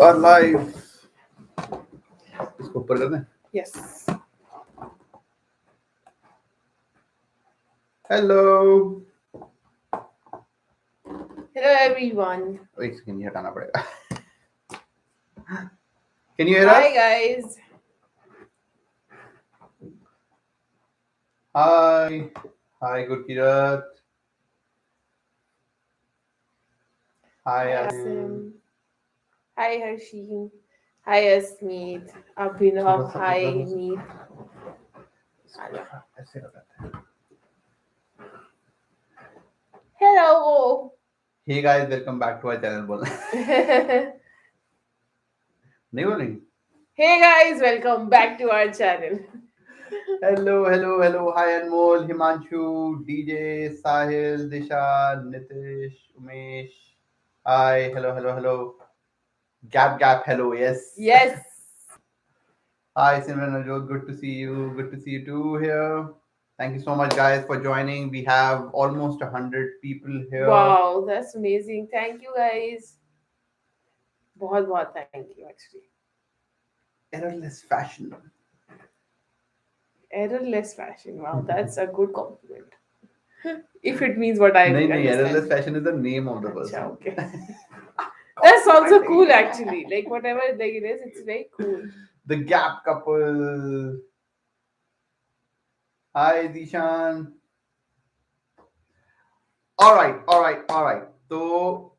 are live. इसको ऊपर कर दें? Yes. Hello. Hello everyone. एक सेकंड, ये हटाना पड़ेगा. Can you hear us? Hi guys. Hi. Hi, Gurkirat. Hi, Asim. Hi Harsheen. Hi Asmeet. Abhinav. Hi Meet. ऐसे लगाते हैं. Hello. Hey guys, welcome back to our channel. बोलना नहीं बोलेंगे? Hey guys, welcome back to our channel. Hello. Hi Anmol, Himanshu, DJ, Sahil, Disha, Nitish, Umesh. Hi, hello. Gap, hello, yes. Yes. Hi Simran Ajot, good to see you too here. Thank you so much guys for joining. We have almost 100 people here. Wow, that's amazing. Thank you guys. बहुत thank you actually. Errorless fashion. Errorless fashion. Wow, that's a good compliment. If it means what I understand. Errorless fashion is the name of the person. Achha, okay. That's also cool actually. Like whatever it is, it's very cool. The Gap couple. Hi Zishan. All right. तो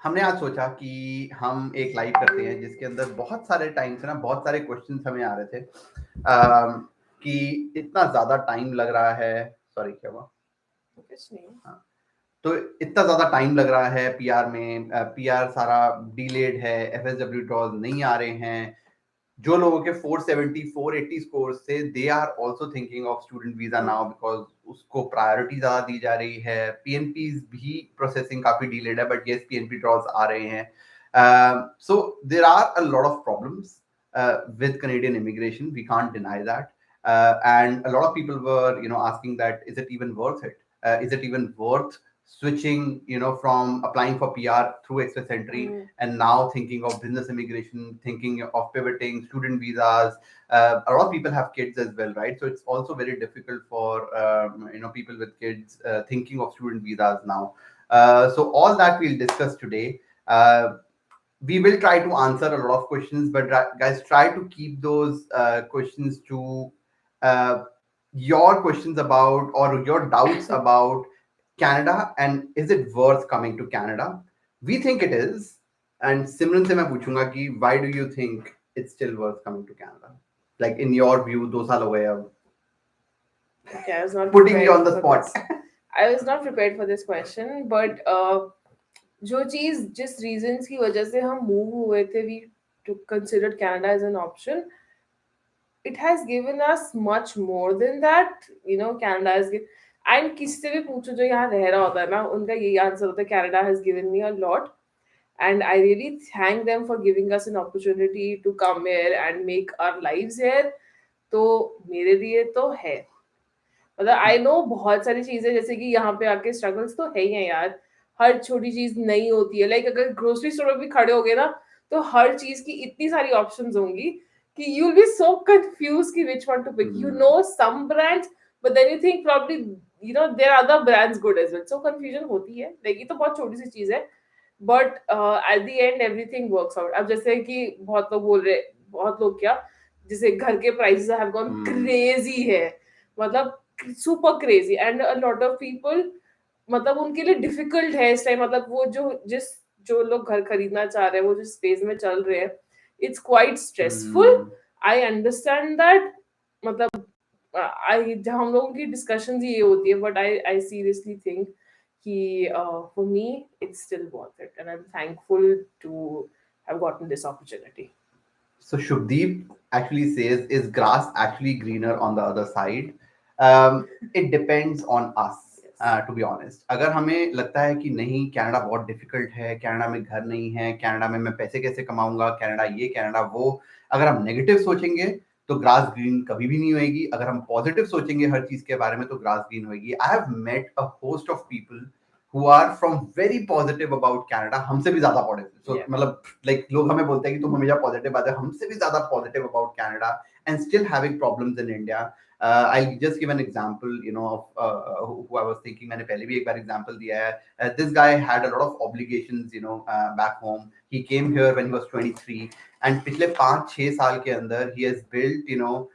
हमने आज सोचा कि हम एक live करते हैं जिसके अंदर बहुत सारे टाइम से ना बहुत सारे क्वेश्चंस हमें आ रहे थे कि इतना ज्यादा टाइम लग रहा है. सॉरी, क्या हुआ? कुछ नहीं. तो इतना ज्यादा टाइम लग रहा है पीआर में. पीआर सारा डिलेड है, एफएसडब्ल्यू ड्रॉज नहीं आ रहे हैं. जो लोगों के 470 480 स्कोर्स थे, they are also thinking of student visa now because उसको प्रायोरिटी ज्यादा दी जा रही है. पीएनपीज भी प्रोसेसिंग काफी डिलेड है, बट यस पीएनपी ड्रॉज आ रहे हैं. So there are a lot of problems with Canadian immigration. We can't deny that. And a lot of people were, asking that, is it even worth it? Is it even worth switching, from applying for PR through Express Entry and now thinking of business immigration, thinking of pivoting, student visas. A lot of people have kids as well, right? So it's also very difficult for, people with kids thinking of student visas now. So all that we'll discuss today. We will try to answer a lot of questions, but guys, try to keep those questions to your questions about or your doubts about Canada and is it worth coming to Canada? We think it is. And Simran se main puchunga ki why do you think it's still worth coming to Canada? Like in your view, 2 saal ho gaye ab. Okay, I was not putting you on the spot. I was not prepared for this question, but जो चीज जिस reasons की वजह से हम move हुए थे, we considered Canada as an option. It has given us much more than that. Canada has given. And किसी से भी पूछो जो यहाँ रह रहा होता है ना, उनका यही आंसर होता है, Canada has given me a lot. And I really thank them for giving us an opportunity to come here and make our lives here. तो मेरे लिए तो है. मतलब आई नो बहुत सारी चीजें जैसे कि यहाँ पे आके स्ट्रगल्स तो है ही है यार. हर छोटी चीज नहीं होती है. लाइक अगर ग्रोसरी स्टोर में भी खड़े हो गए ना, तो हर चीज की इतनी सारी ऑप्शंस होंगी कि you will be so confuse कि which one to pick. You know some brands, but then you think probably there are other brands good as well. So confusion होती है. लाइक ये तो बहुत छोटी सी चीज है, but at the end everything works out. अब जैसे कि बहुत लोग बोल रहे, बहुत लोग क्या, जैसे घर के प्राइसेस हैव गॉन क्रेजी है, मतलब super crazy. And a lot of people, मतलब उनके लिए डिफिकल्ट है इस टाइम. मतलब वो जो लोग घर खरीदना चाह रहे हैं, वो जो स्पेस में चल रहे हैं, it's quite stressful. I understand that. मतलब हम लोगों की डिस्कशंस ये होती है, बट आई सीरियसली थिंक कि for me it's still worth it, and I'm thankful to have gotten this opportunity. So Shubdeep actually says, is grass actually greener on the other side? It depends on us. To be honest, अगर हमें लगता है कि नहीं Canada बहुत difficult है, Canada में घर नहीं है, कनाडा में मैं पैसे कैसे कमाऊंगा, कनाडा ये कनाडा वो, अगर हम नेगेटिव सोचेंगे तो ग्रास ग्रीन कभी भी नहीं होएगी. अगर हम पॉजिटिव सोचेंगे हर चीज के बारे में तो ग्रास ग्रीन होएगी. I have met a host of people who are from very positive about Canada, हमसे भी ज़्यादा positive. So मतलब like लोग हमें बोलते हैं कि तुम हमेशा positive बात है, हमसे भी ज़्यादा positive about Canada and still having problems in India. I'll just give an example, you know, of who I was thinking. मैंने पहले भी एक बार example दिया है. This guy had a lot of obligations, you know, back home. He came here when he was 23, and पिछले 5-6 साल के अंदर he has built, you know,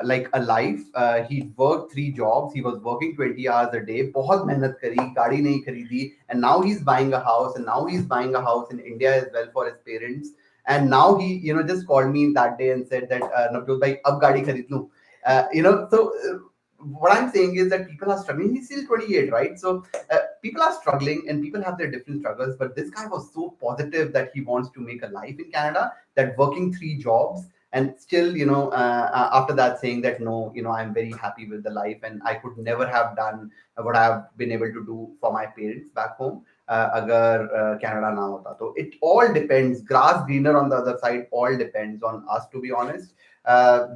like a life. He worked 3 jobs. He was working 20 hours a day. बहुत मेहनत करी, गाड़ी नहीं खरीदी, and now he's buying a house. And now he's buying a house in India as well for his parents. And now he, you know, just called me that day and said that Navjot bhai, अब गाड़ी खरीद लूं. You know, so what I'm saying is that people are struggling. He's still 28, right? So people are struggling and people have their different struggles. But this guy was so positive that he wants to make a life in Canada, that working 3 jobs and still, you know, after that saying that no, you know, I'm very happy with the life and I could never have done what I have been able to do for my parents back home अगर Canada ना होता. तो it all depends. Grass greener on the other side. All depends on us, to be honest.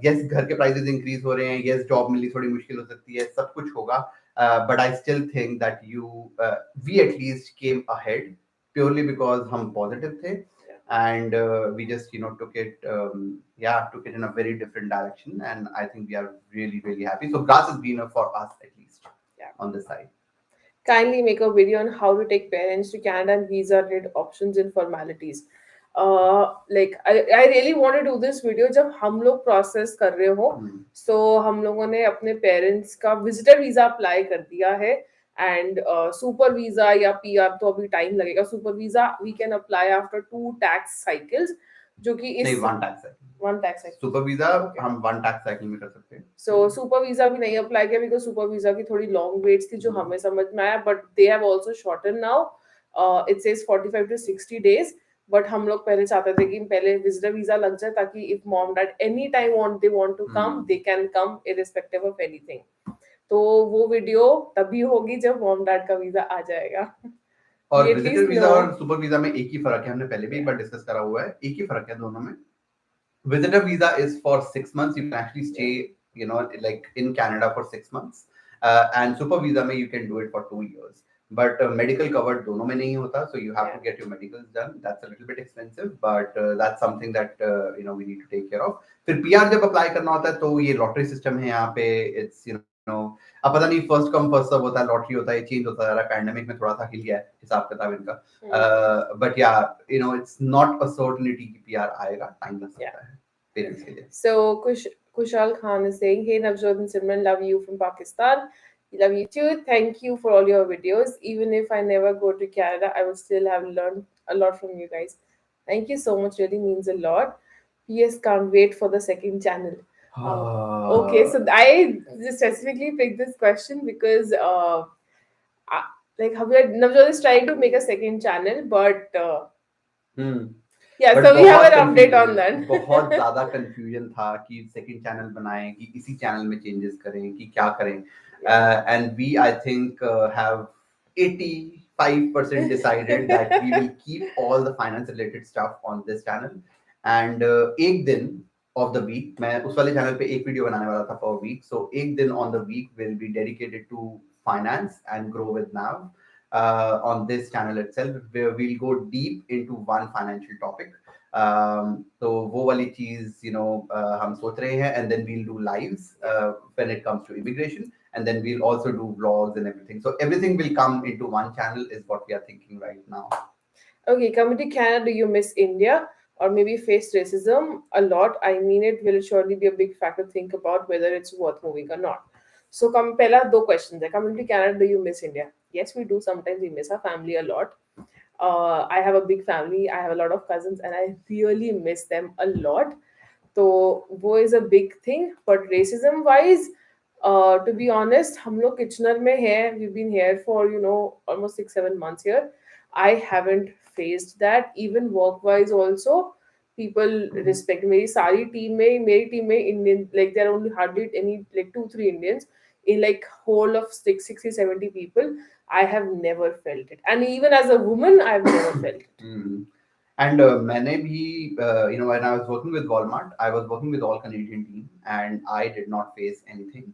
Yes, घर के prices increase हो रहे हैं. Yes, job मिलनी थोड़ी मुश्किल हो सकती है. सब कुछ होगा. But I still think that we at least came ahead purely because हम positive थे. And we just, you know, took it in a very different direction, and I think we are really, really happy. So grass is greener for us, at least on this side. Kindly make a video on how to take parents to Canada and visa-related options and formalities. Like I really want to do this video जब हम लोग process कर रहे हो. So हम लोगों ने अपने parents का visitor visa apply कर दिया है, and super visa या PR तो अभी time लगेगा. Super visa we can apply after 2 tax cycles, जो कि इस नहीं, one tax cycle. Super visa हम 1 tax cycle में कर सकते हैं. So super visa भी नहीं apply किया because super visa की थोड़ी long waits थी जो हमें समझ में आया, but they have also shortened now. It says 45 to 60 days. But हम लोग पहले चाहते थे कि पहले visitor visa लग जाए ताकि if mom dad any time they want to come, they can come irrespective of anything. तो वो वीडियो तभी होगी जब mom dad का वीजा आ जाएगा. और विजिटर वीजा और सुपर वीजा में एक ही फर्क है, हमने पहले भी एक बार डिस्कस करा हुआ है. एक ही फर्क है दोनों में. Visitor visa is for 6 months. You can actually stay, you know, like in Canada for 6 months. And super visa mein you can do it for 2 years. But medical covered दोनों में नहीं होता, so you have to get your medicals done. That's a little bit expensive, but that's something that you know, we need to take care of. फिर PR जब apply करना होता है तो ये लॉटरी सिस्टम है यहाँ पे. It's, you know, अब पता नहीं फर्स्ट कम फर्स्ट सर्व होता है, लॉटरी होता है, चेंज होता जा रहा है. पैंडेमिक में थोड़ा सा हिल गया है हिसाब किताब इनका. बट या, you know, it's not a certainty कि PR आएगा, टाइम लग सकता है पेरेंट्स के लिए. So Kushal Khan is saying, hey Navjot and Simran, love you from Pakistan. Love you too. Thank you for all your videos. Even if I never go to Canada, I will still have learned a lot from you guys. Thank you so much. Really means a lot. PS can't wait for the second channel. Okay, so I just specifically picked this question because like Navjot is trying to make a second channel, but yeah, But so we have an update on that. बहुत ज़्यादा confusion था कि second channel बनाएं, कि इसी channel में changes करें, कि क्या करें. And we, I think, have 85% decided that we will keep all the finance related stuff on this channel. And एक दिन of the week, मैं उस वाले channel पे एक वीडियो बनाने वाला था for a week. So एक दिन on the week will be dedicated to finance and grow with Nav. On this channel itself, where we'll go deep into one financial topic. तो वो वाली चीज, you know, हम सोच रहे हैं, and then we'll do lives when it comes to immigration, and then we'll also do vlogs and everything. So everything will come into one channel is what we are thinking right now. Okay, coming to Canada, do you miss India or maybe face racism a lot? I mean, it will surely be a big factor to think about whether it's worth moving or not. So पहला 2 questions है. Coming to Canada, do you miss India? Yes, we do. Sometimes we miss our family a lot. I have a big family. I have a lot of cousins, and I really miss them a lot. So वो is a big thing. But racism wise, to be honest, हम लोग Kitchener में हैं. We've been here for, you know, almost 6-7 months here. I haven't faced that. Even work wise also, people respect मेरी सारी team में Indian, like there are only hardly any, like 2-3 Indians in like whole of 60-70 people. I have never felt it, and even as a woman, I've never felt it. And मैंने भी, you know, when I was working with Walmart, I was working with all Canadian team, and I did not face anything.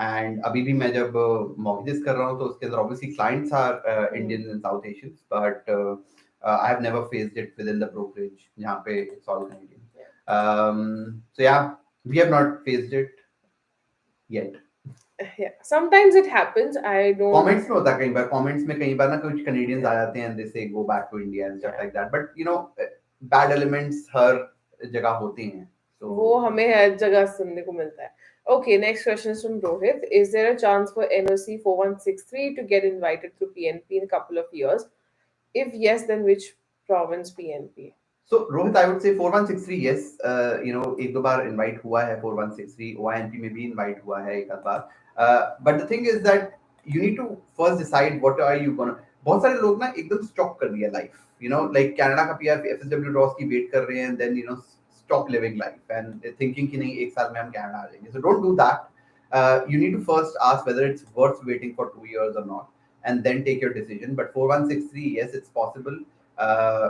And अभी भी मैं जब mortgages कर रहा हूँ तो उसके अंदर obviously clients are Indians and South Asians, but I have never faced it with in the brokerage जहाँ पे it's all Canadian. So yeah, we have not faced it yet. Yeah, sometimes it happens. I don't. Comments में होता है कई बार, comments में कई बार ना कुछ कनेडियंस आ Yeah, जाते हैं, they say go back to India and stuff yeah. Like that, but you know bad elements हर जगह होते हैं. वो So हमें हर जगह सुनने को मिलता है. Okay, next question is from Rohit. Is there a chance for NOC 4163 to get invited through PNP in a couple of years? If yes, then which province PNP? So Rohit, I would say 4163 yes, you know एक दो बार invite हुआ है 4163, OINP में भी invite हुआ है एक आध बार, but the thing is that you need to first decide what are you gonna. बहुत सारे लोग ना एकदम स्टॉप कर दिया life, you know like Canada का पीआर एफएसडब्ल्यू ड्रॉस की वेट कर रहे हैं, then you know stop living life and thinking कि नहीं एक साल में हम कनाडा आ जाएंगे. So don't do that. You need to first ask whether it's worth waiting for 2 years or not, and then take your decision. But 4163, yes, it's possible.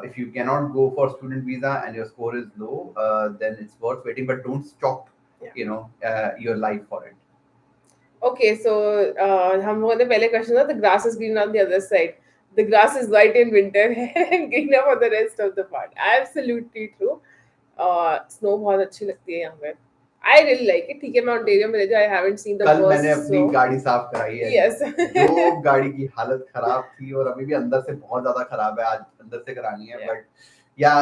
If you cannot go for student visa and your score is low, then it's worth waiting, but don't stop, Yeah. you know, your life for it. Okay, so हम वो पहले question था, the grass is green on the other side. The grass is white in winter and greener for the rest of the part. Absolutely true. Snow बहुत अच्छी लगती है यहाँ पे. I really like it. ठीक है, मैं Ontario में रहती हूँ. I haven't seen the कल worst मैंने अपनी snow. गाड़ी साफ कराई है. Yes. जो गाड़ी की हालत खराब थी और अभी भी अंदर से बहुत ज्यादा खराब है, आज अंदर से करानी है. Yeah. बट या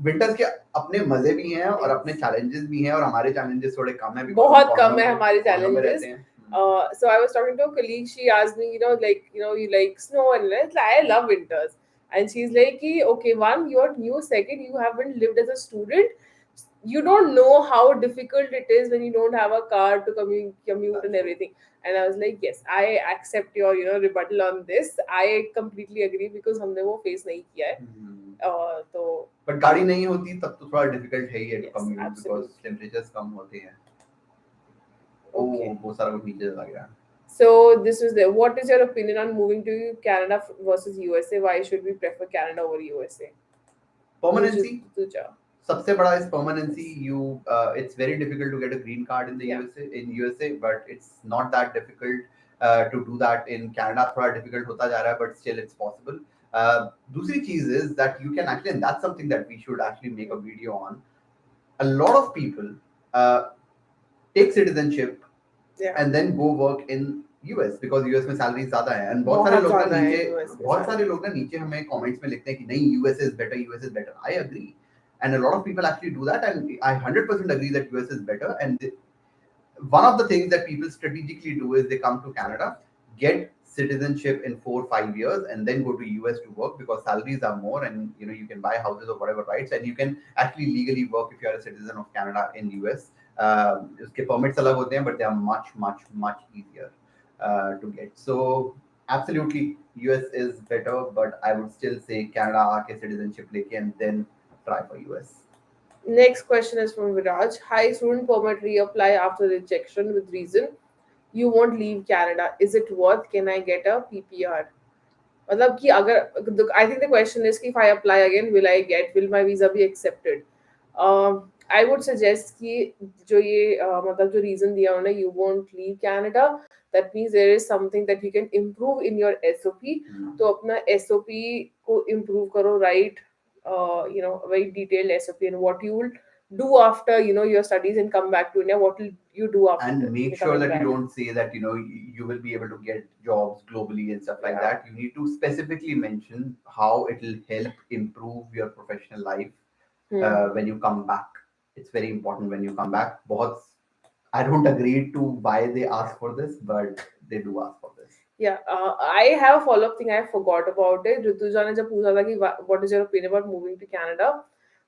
विंटर्स के अपने मजे भी हैं और Yes. अपने चैलेंजेस भी हैं, और हमारे चैलेंजेस थोड़े कम हैं बहुत कम है हमारे कॉर्नर में challenges. रहते हैं. So I was talking to a colleague. She asked me, you like snow, and it's like, I love winters. And she's like, okay, one, you're new. Second, you haven't lived as a student. You don't know how difficult it is when you don't have a car to commute and everything. And I was like, yes, I accept your rebuttal on this. I completely agree because हमने वो face नहीं किया है. तो but गाड़ी नहीं होती तब तो थोड़ा डिफिकल्ट है ही too yes, commute, because absolutely. Temperatures कम होते हैं. Okay. बहुत सारा कुछ नीचे लग रहा है. So this was there. What is your opinion on moving to Canada versus USA? Why should we prefer Canada over USA? Permanency. तुझा. सबसे बड़ा is permanency. It's very difficult to get a green card in the Yeah. USA, but it's not that difficult to do that in Canada. थोड़ा difficult होता जा रहा है, but still it's possible. दूसरी चीज is that you can actually, and that's something that we should actually make a video on. A lot of people take citizenship Yeah. and then go work in US because US में salary ज्यादा है. And बहुत बहुत ज्यादा है नीचे US में बहुत सारे salary. लोग ना नीचे हमें कमेंट्स में लिखते हैं कि नहीं US is better, US is better. I agree, and a lot of people actually do that, and I 100% agree that US is better. And one of the things that people strategically do is they come to Canada, get citizenship in 4-5 years, and then go to US to work because salaries are more, and you know you can buy houses or whatever rights, and you can actually legally work if you are a citizen of Canada in US. उसके permits अलग होते हैं, but they are much easier to get. So absolutely, US is better, but I would still say Canada आके citizenship लेके and then try for US. Next question is from Viraj. Hi, student permit reapply after rejection with reason you won't leave Canada. Is it worth? Can I get a PPR? मतलब कि अगर I think the question is कि if I apply again, will my visa be accepted? I would suggest कि जो ये मतलब जो reason दिया उन्होंने, you won't leave Canada, that means there is something that you can improve in your SOP. तो अपना SOP को improve करो, write a very detailed SOP and what you will do after your studies and come back to India. What will you do after? And make sure coming that back? you don't say that you will be able to get jobs globally and stuff like Yeah. that. You need to specifically mention how it will help improve your professional life when you come back. It's very important when you come back. I don't agree to why they ask for this, but they do ask for this. Yeah, I have a follow-up thing. I forgot about it. Rituja ने जब पूछा था कि what is your opinion about moving to Canada?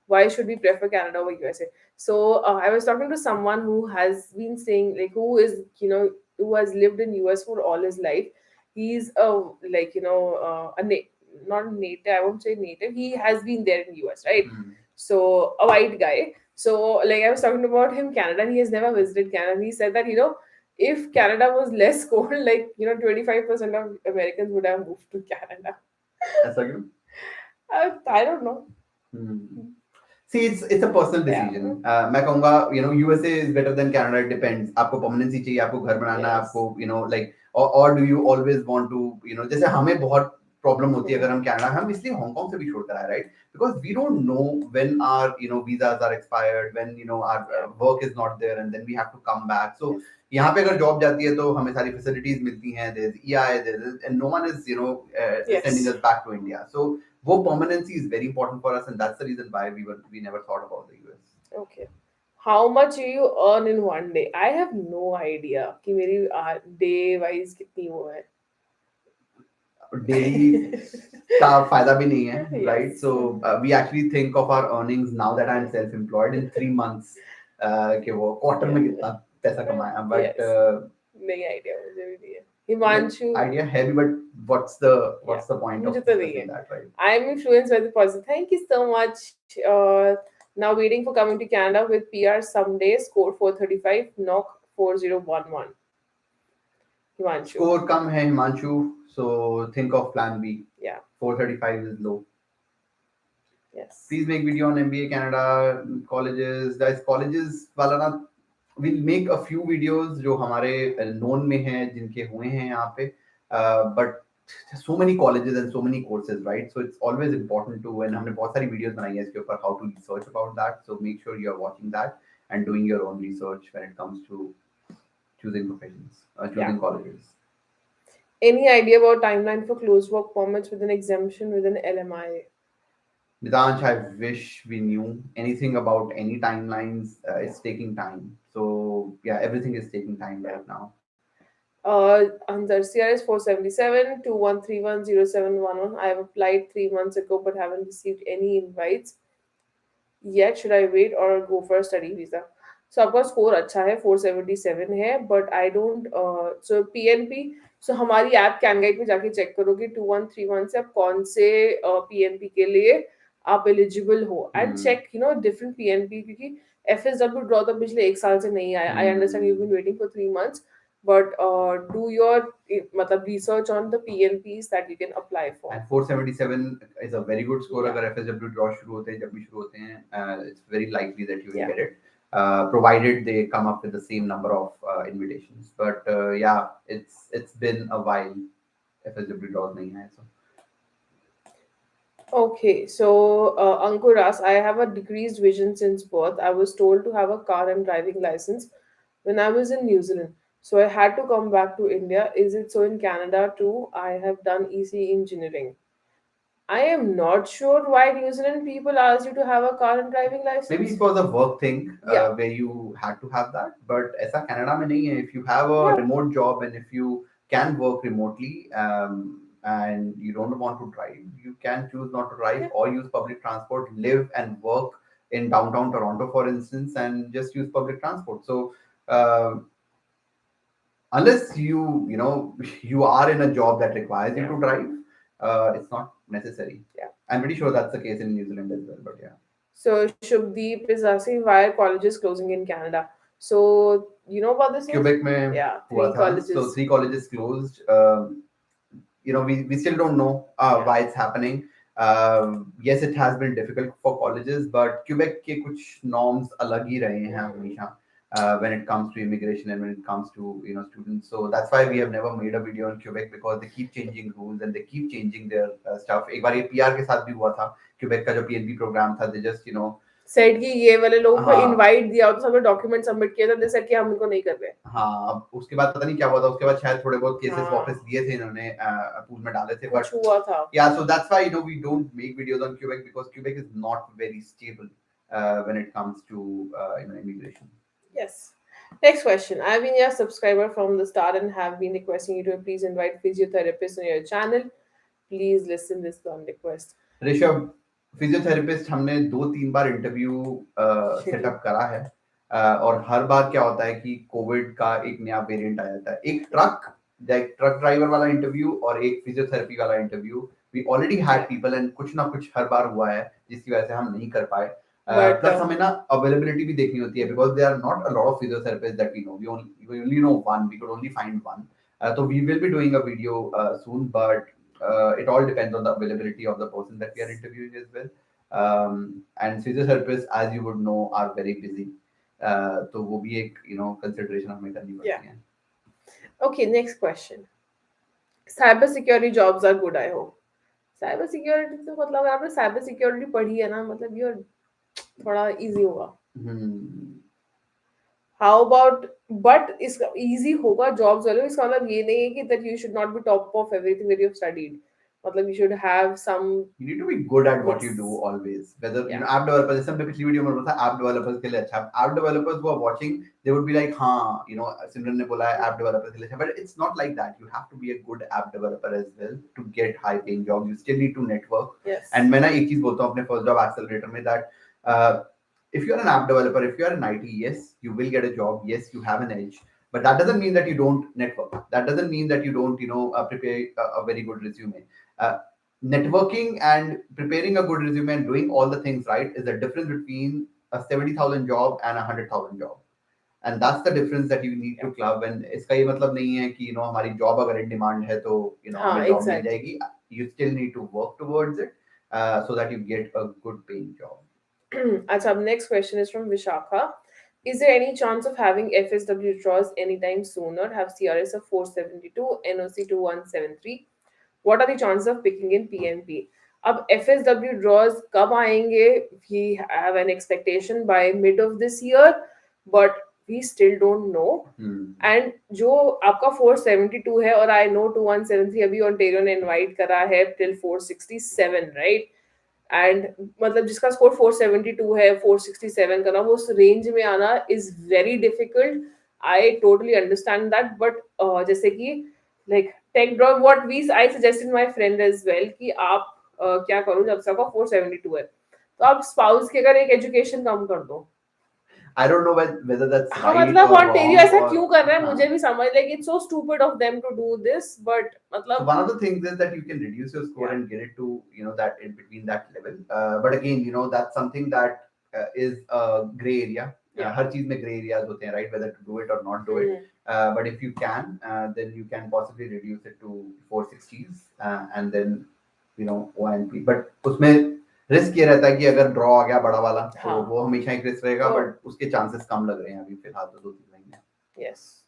Why should we prefer Canada over USA? So I was talking to someone who has been saying, like, who is who has lived in US for all his life. He's not a native. I won't say native. He has been there in US, right? So a white guy. So like I was talking about him, Canada, and he has never visited Canada. He said that if Canada was less cold, 25% of Americans would have moved to Canada. ऐसा क्यों? I don't know. See, it's a personal Yeah. decision. मैं कहूँगा, USA is better than Canada. It depends. आपको permanency चाहिए, आपको घर बनाना है, Yes. आपको like or do you always want to जैसे हमें बहुत प्रॉब्लम होती है अगर हम कनाडा, हम इसलिए हांगकांग से भी छोड़ कर आए, right? Because we don't know when our visas are expired, when our work is not there, and then we have to come back. So Yes. यहाँ पे अगर जॉब जाती है तो हमें सारी फैसिलिटीज मिलती हैं, there's EI, and no one is sending Yes. us back to India. So वो permanency is very important for us, and that's the reason why we never thought about the US. Okay. How much do you earn in one day? I have no idea कि मेरी day wise कितनी वो है. Daily का फायदा भी नहीं है, right? Yes. So we actually think of our earnings now that I'm self-employed in 3 months कि वो quarter में कितना पैसा कमाया, but Yes. नहीं idea मुझे भी नहीं है. Himanshu. idea heavy, but what's the point of मुझे तो नहीं discussing है. that, right? I am influenced by the positive. Thank you so much. Now waiting for coming to Canada with PR someday. Score 435. Knock 4011. Himanshu. Score कम है Himanshu, so think of plan B. Yeah. 435 is low. Yes. Please make video on MBA Canada colleges. Guys, colleges वाला ना, we'll make a few videos जो हमारे known में हैं, जिनके हुए हैं यहाँ पे, but so many colleges and so many courses, right? So it's always important to, and हमने बहुत सारी videos बनाई है इसके ऊपर, how to research about that. So make sure you're watching that and doing your own research when it comes to choosing professions, choosing colleges. Any idea about timeline for closed work permits with an exemption with an LMI? Nidansh, I wish we knew anything about any timelines. It's taking time. So yeah, everything is taking time right now. Under CRS 477 21310711. I have applied 3 months ago but haven't received any invites yet. Should I wait or go for a study visa? So आपका score अच्छा है, 477 है, but I don't. So PNP, सो हमारी app कैनगाइड में जाके check करोगे 2131 से आप कौन से PNP के लिए आप एलिजिबल हो, एंड चेक डिफरेंट PNP, क्योंकि FSW ड्रॉ तो पिछले 1 साल से नहीं आया. I understand you been waiting for 3 months, but do your matlab research on the PNPs that you can apply for. And 477 is a very good score. Yeah. अगर FSW draw शुरू होते हैं, जब भी शुरू होते हैं, it's very likely that you will Yeah. get it, provided they come up with the same number of invitations. But yeah, it's been a while. FSW draws नहीं है, so. Okay, so Ankur asks, I have a decreased vision since birth. I was told to have a car and driving license when I was in New Zealand. So I had to come back to India. Is it so in Canada too? I have done EC engineering. I am not sure why New Zealand people asked you to have a car and driving license. Maybe it was a work thing, Yeah. where you had to have that. But ऐसा Canada में नहीं है. If you have a Yeah. remote job and if you can work remotely, and you don't want to drive, you can choose not to drive, Yeah. or use public transport, live and work in downtown Toronto, for instance, and just use public transport. So unless you are in a job that requires you Yeah. to drive, it's not necessary. Yeah. I'm pretty sure that's the case in New Zealand as well, but yeah. So Shubdeep is asking why are colleges closing in Canada? So you know about this? Quebec में Yeah, हुआ 3 था. colleges. So 3 colleges closed. We still don't know why it's happening. Yes, it has been difficult for colleges, but Quebec के कुछ norms अलग ही रहे हैं हमेशा, when it comes to immigration and when it comes to students. So that's why we have never made a video on Quebec, because they keep changing rules and they keep changing their stuff. एक बार ये PR के साथ भी हुआ था. Quebec का जो PNP program था, they just said कि ये वाले लोगों को हाँ. इनवाइट दिया और सब डॉक्यूमेंट सबमिट किया था, they said कि हम इनको नहीं कर रहे. हाँ, अब उसके बाद पता नहीं क्या हुआ था. उसके बाद शायद थोड़े बहुत केसेस हाँ. वापस दिए थे इन्होंने, पूल में डाले थे, कुछ हुआ था. Yeah, so that's why we don't make videos on Quebec, because Quebec is not very stable when it comes to immigration. Yes. Next question. I've been your subscriber from the start and have been requesting you to please invite physiotherapists on your channel. Please listen this one request. Rishabh, physiotherapist हमने 2-3 बार interview setup करा है, और हर बार क्या होता है कि Covid का एक नया वेरिएंट आ जाता है. एक ट्रक ड्राइवर वाला इंटरव्यू और एक फिजियोथेरेपी वाला interview, we already had people, and कुछ ना कुछ हर बार हुआ है जिसकी वजह से हम नहीं कर पाए. प्लस हमें ना अवेलेबिलिटी भी देखनी होती है, because there are not a lot of physiotherapist that we know. We only know one. We could only find one. So we will be doing a video soon, but it all depends on the availability of the person that we are interviewing as well. And physiotherapists, as you would know, are very busy. तो वो भी एक consideration हमें करनी पड़ती है. Okay, next question. Cyber security jobs are good, I hope. Cyber security तो मतलब अगर आपने साइबर सिक्योरिटी पढ़ी है ना, मतलब ये थोड़ा इजी होगा. हाउ अबाउट, बट इसका इजी होगा जॉब्स वाले, इसका मतलब ये नहीं है कि that you should not be top of everything that you have studied. मतलब you should have some, you need to be good at what you yes, do always, whether yeah, app developers, जैसे हमने पिछली video में बोला था app developers के लिए अच्छा, app developers who are watching, they would be like हाँ सिमरन ने बोला है app developers के लिए अच्छा, but it's not like that. You have to be a good app developer as well to get high paying jobs. You still need to network. yes. And मैं ना एक चीज बोलता हूँ अपने first job accelerator में, that if you are an app developer, if you are in IT, yes, you will get a job, yes, you have an edge, but that doesn't mean that you don't network. That doesn't mean that you don't prepare a very good resume. Networking and preparing a good resume and doing all the things right is the difference between a 70,000 job and a 100,000 job. And that's the difference that you need to club. And इसका ये मतलब नहीं है कि हमारी job अगर in demand है तो हमें job मिल जाएगी. You still need to work towards it so that you get a good paying job. अच्छा, next question is from Vishakha. Is there any chance of having FSW draws anytime sooner? Have CRS of 472, NOC 2173. What are the chances of picking in PNP? अब FSW draws कब आएंगे? We have an expectation by mid of this year, but we still don't know. And जो आपका 472 है और I know 2173 अभी Ontario ने invite करा है till 467, right? And मतलब जिसका स्कोर 472 है 467 करना, वो उस रेंज में आना is very difficult. I totally understand that, but जैसे कि like tech draw, what I suggested my friend as well कि आप क्या करो, जब सबका 472 है तो आप स्पाउस के अगर एक एजुकेशन कम कर दो. I don't know whether that's हाँ, right मतलब or Ontario wrong ऐसा or, क्यों कर रहा है मुझे भी समझ, like it's so stupid of them to do this, but मतलब so one of the things is that you can reduce your score and get it to that in between that level, but again that's something that is a gray area. हर चीज में gray areas होते हैं, right, whether to do it or not do it. But if you can, then you can possibly reduce it to 460s and then ONP. But उसमें risk ये रहता है कि अगर ड्रॉ आ गया बड़ा वाला तो वो हमेशा एक रिस्क रहेगा, बट उसके चांसेस कम लग रहे हैं अभी फिलहाल तो 2-3 महीने. Yes.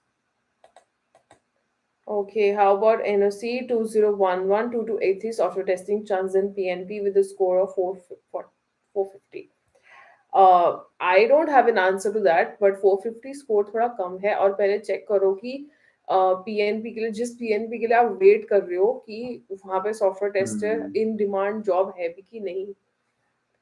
Okay, how about NOC 2011-2283 software testing chance in PNP with a score of 450? I don't have an answer to that, but 450 score थोड़ा कम है. और पहले चेक करो कि PNP के लिए, जिस PNP के लिए आप वेट कर रहे हो, कि वहाँ पे software tester in demand job है भी कि नहीं.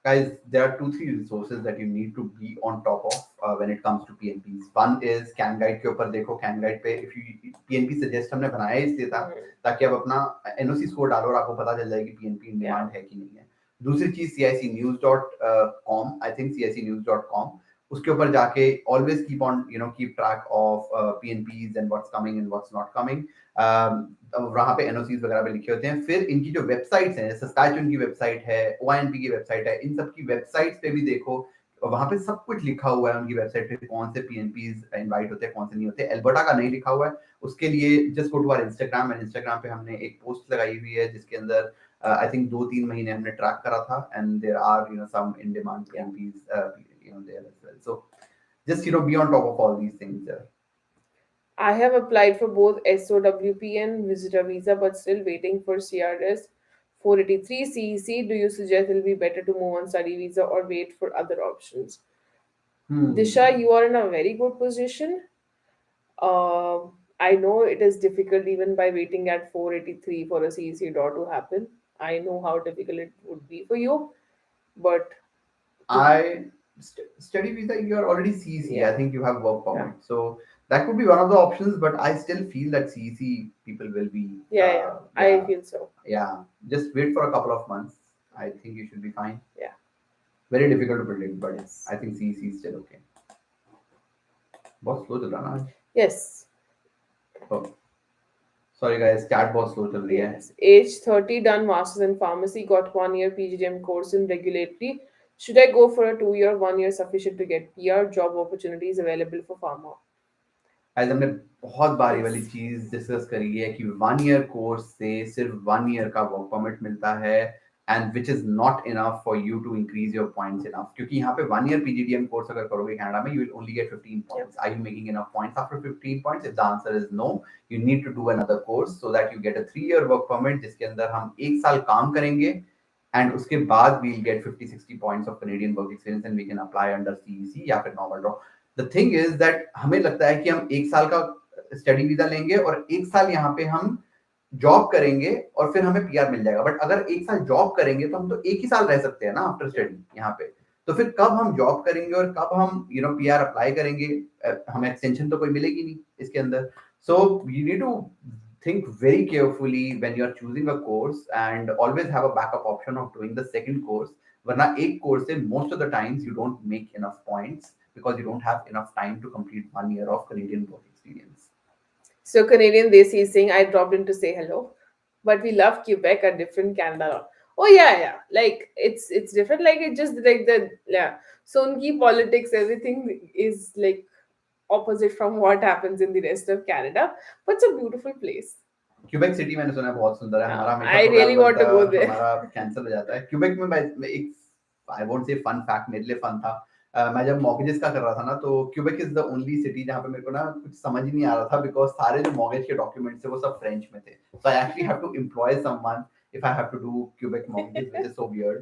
Guys, there are 2-3 resources that you need to be on top of when it comes to PNPs. One is CanGuide के ऊपर देखो. CanGuide पे if you PNP suggest हमने बनाया इसलिए था ताकि आप अपना NOC स्कोर डालो और आपको पता चल जाए कि PNP in demand है कि नहीं है. दूसरी चीज cicnews.com, I think cicnews.com, उसके ऊपर जाके always keep on keep track of PNPs and what's coming and what's not coming. वहाँ पे NOCs वगैरह पे लिखे होते हैं. फिर इनकी जो वेबसाइट्स हैं, सस्काचुन की वेबसाइट है, OINP की वेबसाइट है, इन सब की वेबसाइट्स पे भी देखो, वहाँ पे सब कुछ लिखा हुआ है उनकी वेबसाइट पे, कौन से PNPs इनवाइट होते हैं, कौन से नहीं होते. एल्बर्टा का नहीं लिखा हुआ है. उसके लिए just go to our Instagram, and Instagram पे हमने एक पोस्ट लगाई हुई है जिसके अंदर आई थिंक 2-3 महीने हमने ट्रैक करा था, and there are some in demand PNPs there as well. So just be on top of all these things there. I have applied for both SOWP and visitor visa, but still waiting for CRS 483 CEC. Do you suggest it will be better to move on study visa or wait for other options? Disha, you are in a very good position. I know it is difficult even by waiting at 483 for a CEC draw to happen. I know how difficult it would be for you, but study visa, you're already CEC. I think you have work permit, so that could be one of the options, but I still feel that CEC people will be I feel so. Just wait for a couple of months. I think you should be fine. Very difficult to predict, but I think CEC is still okay. बहुत slow चल रहा ना. Yes. Oh. Sorry guys, chat बहुत slow चल रही है. Age 30, done masters in pharmacy, got 1 year PGDM course in regulatory. Should I go for a 2 year, 1 year sufficient to get PR? Job opportunities available for pharma? आज हमने बहुत बारी वाली चीज डिस्कस करी है कि 1 year कोर्स से सिर्फ 1 year का वर्क परमिट मिलता है. and which is not enough for you to increase your points enough. क्योंकि यहाँ पे 1 year PGDM course अगर करोगे कनाडा में, you will only get 15 points. Are you making enough points after 15 points? If the answer is no, you need to do another course so that you get a 3 year work permit जिसके अंदर हम 1 साल काम करेंगे, and उसके बाद we'll get 50-60 points of Canadian work experience and we can apply under CEC या फिर normal draw. The thing is that हमें लगता है कि हम 1 साल का स्टडी वीजा लेंगे और 1 साल यहाँ पे हम जॉब करेंगे और फिर हमें पीआर मिल जाएगा। बट अगर 1 साल जॉब करेंगे तो हम तो 1 ही साल रह सकते हैं ना आफ्टर स्टडी यहाँ पे। तो फिर कब हम जॉब करेंगे और कब हम पीआर अप्लाई करेंगे? हमें एक्सटेंशन तो कोई मिलेगी नहीं इसके अंदर। So you need to think very carefully when you are choosing a course and always have a backup option of doing the second course. वरना एक कोर्स से most of the times you don't make enough points because you don't have enough time to complete 1 year of Canadian work experience. So Canadian Desi is saying, I dropped in to say hello, but we love Quebec, a different Canada. Oh yeah. Like it's different. Like it just like the So unki politics, everything is like opposite from what happens in the rest of Canada. But it's a beautiful place. Quebec city मैंने सुना है बहुत सुंदर है। हमारा हमेशा I really want to go there. हमारा cancel हो जाता है। क्यूबेक में मैं एक I won't say fun fact मेरे लिए फन था। मैं जब मॉर्गेजेस का कर रहा था ना, तो Quebec is the only city जहाँ पे मेरे को ना कुछ समझ ही नहीं आ रहा था बिकॉज सारे जो मॉर्गेज के डॉक्यूमेंट्स थे वो सब फ्रेंच में थे। So I actually have to employ someone if I have to do Quebec mortgage, which is so weird.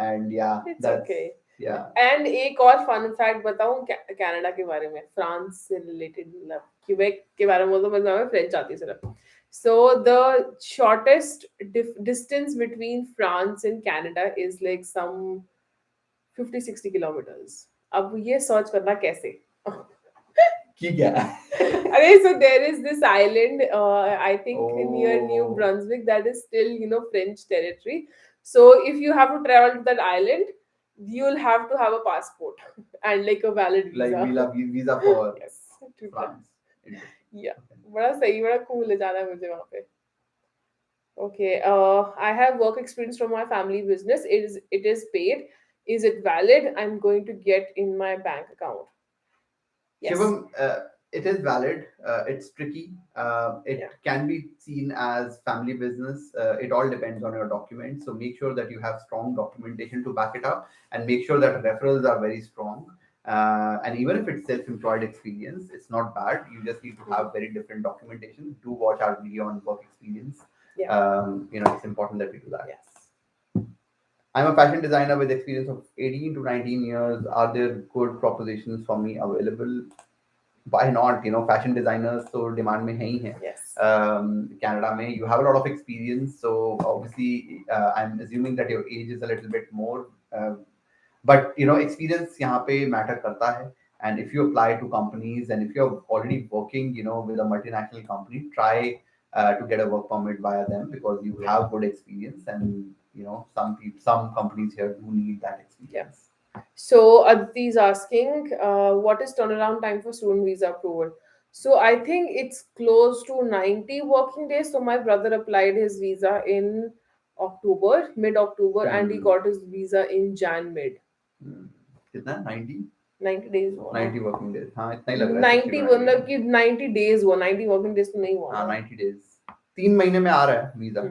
And yeah that's okay. Yeah. And एक और फन फैक्ट बताऊं कनाडा के बारे में, फ्रांस से रिलेटेड, मतलब क्यूबेक के बारे में, तो मैं फ्रेंच आती सिर्फ। So the shortest distance between France and Canada is like some 50-60 kilometers. अब ये सर्च करना कैसे? ठीक है। Okay, so there is this island, I think near New Brunswick, that is still French territory. So if you have to travel to that island, you'll have to have a passport and like a valid visa. Like visa for yes, France. Yeah, बड़ा सही, बड़ा cool है, जाना है मुझे वहाँ पे. Okay, I have work experience from my family business. It is paid. Is it valid? I'm going to get in my bank account. Yes. Shivam, it is valid. It's tricky. It can be seen as family business. It all depends on your documents. So make sure that you have strong documentation to back it up, and make sure that referrals are very strong. And even if it's self-employed experience, it's not bad. You just need to have very different documentation. Do watch our video on work experience. It's important that we do that. Yes. I'm a fashion designer with experience of 18 to 19 years. Are there good propositions for me available? Why not? Fashion designers so demand mein hai hi hai. Yes. Canada mein you have a lot of experience, so obviously I'm assuming that your age is a little bit more, but experience यहाँ पे matter करता है. And if you apply to companies and if you're already working with a multinational company, try to get a work permit via them because you have good experience, and some companies here do need that experience. So Aditi is asking, what is turnaround time for student visa approval? So I think it's close to 90 working days. So my brother applied his visa in mid-October, and he got his visa in Jan mid. कितना 90 days हुआ 90 working days. हाँ इतना ही लग रहा है 90 मतलब कि 90 days हुआ, 90 working days तो नहीं हुआ। हाँ 90 days 3 महीने में आ रहा है visa,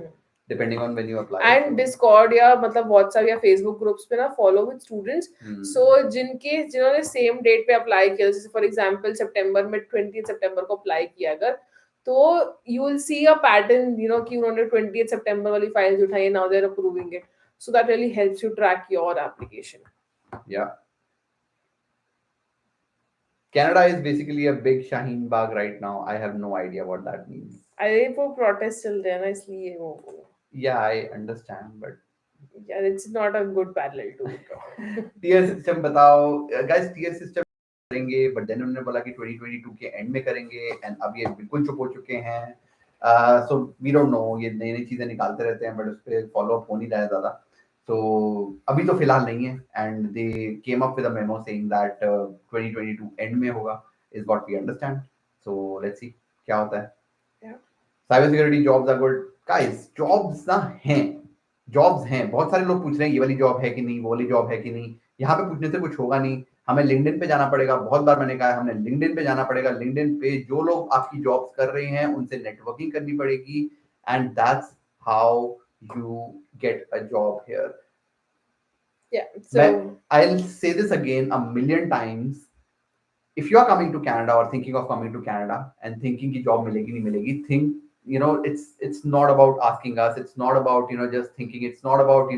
depending on when you apply. And Discord या मतलब WhatsApp या Facebook groups पे ना follow with students. So जिन्होंने same date पे apply किया, जैसे for example September में 20th September को apply किया अगर, तो you will see a pattern कि उन्होंने 20th September वाली files उठाई, now they're approving it. So that really helps you track your application. Yeah. Canada is basically a big Shaheen Bagh right now. I have no idea what that means. अरे वो protest चल रहे हैं ना इसलिए वो. Yeah, I understand, but yeah, it's not a good parallel to draw. tier system बताओ guys. Tier system करेंगे, but then उन्होंने बोला कि 2022 के end में करेंगे, and अब ये बिल्कुल चुप हो चुके हैं. So we don't know, ये नई नई चीजें निकालते रहते हैं, but उस पे follow up हो नहीं रहा है ज़्यादा. So अभी तो फिलहाल नहीं है, and they came up with a memo saying that 2022 end में होगा, is what we understand. So let's see क्या होता है. Yeah. Cyber security jobs are good. Guys, jobs ना हैं, jobs हैं. बहुत सारे लोग पूछ रहे हैं ये वाली जॉब है कि नहीं, वो वाली जॉब है कि नहीं. यहाँ पे पूछने से कुछ होगा नहीं. हमें लिंक्डइन पे जाना पड़ेगा. बहुत बार मैंने कहा है, हमने लिंक्डइन पे जाना पड़ेगा. लिंक्डइन पे जो लोग आपकी जॉब्स कर रहे हैं उनसे नेटवर्किंग करनी पड़ेगी, and that's how you get a job here. Yeah. So I'll say this again a million times. If you are coming to Canada or thinking of coming to Canada and thinking ki job milegi nahi milegi, think, it's not about asking us. It's not about, just thinking. It's not about,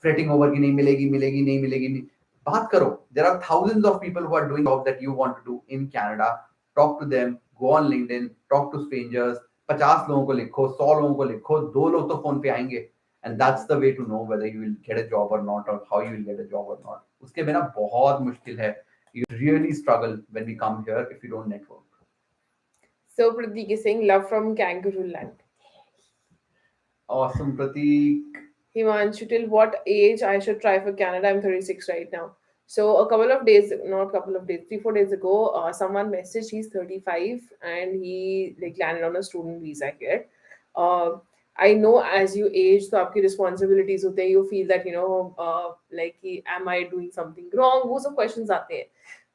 fretting over ki nahi milegi, milegi, nahi milegi. Baat karo. There are thousands of people who are doing jobs that you want to do in Canada. Talk to them. Go on LinkedIn. Talk to strangers. 50 लोगों को लिखो, 100 लोगों को लिखो, 2 लोग तो phone पे आएंगे. And that's the way to know whether you will get a job or not, or how you will get a job or not. उसके बिना बहुत मुश्किल है. You really struggle when we come here if you don't network. so Pratik is saying love from Kangaroo Land. Awesome, Pratik. Himanshu, till what age I should try for Canada? I'm 36 right now. So a couple of days, not couple of days, 3 4 days ago, someone messaged. He's 35 and he like landed on a student visa here. Uh, I know as you age, so आपकी responsibilities होते हैं. You feel that like am I doing something wrong? वो सब questions आते हैं.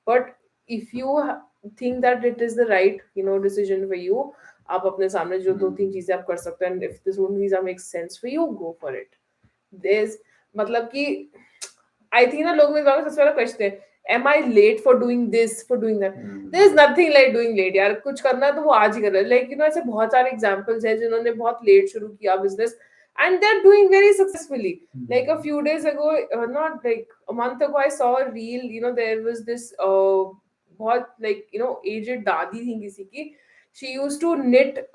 But if you think that it is the right decision for you, आप अपने सामने जो 2 3 चीजें आप कर सकते हैं, and if the student visa makes sense for you, go for it. There's मतलब कि I think ना लोग मेरे बारे में सबसे पहला क्वेश्चन है, am I late for doing this, for doing that? There's nothing like doing late यार. कुछ करना है तो वो आज ही कर रहे हैं. Like ऐसे बहुत सारे examples हैं जिन्होंने बहुत late शुरू किया business and they're doing very successfully. Like a few days ago, not like a month ago, I saw a reel. There was this बहुत like aged दादी थी किसी की. She used to knit.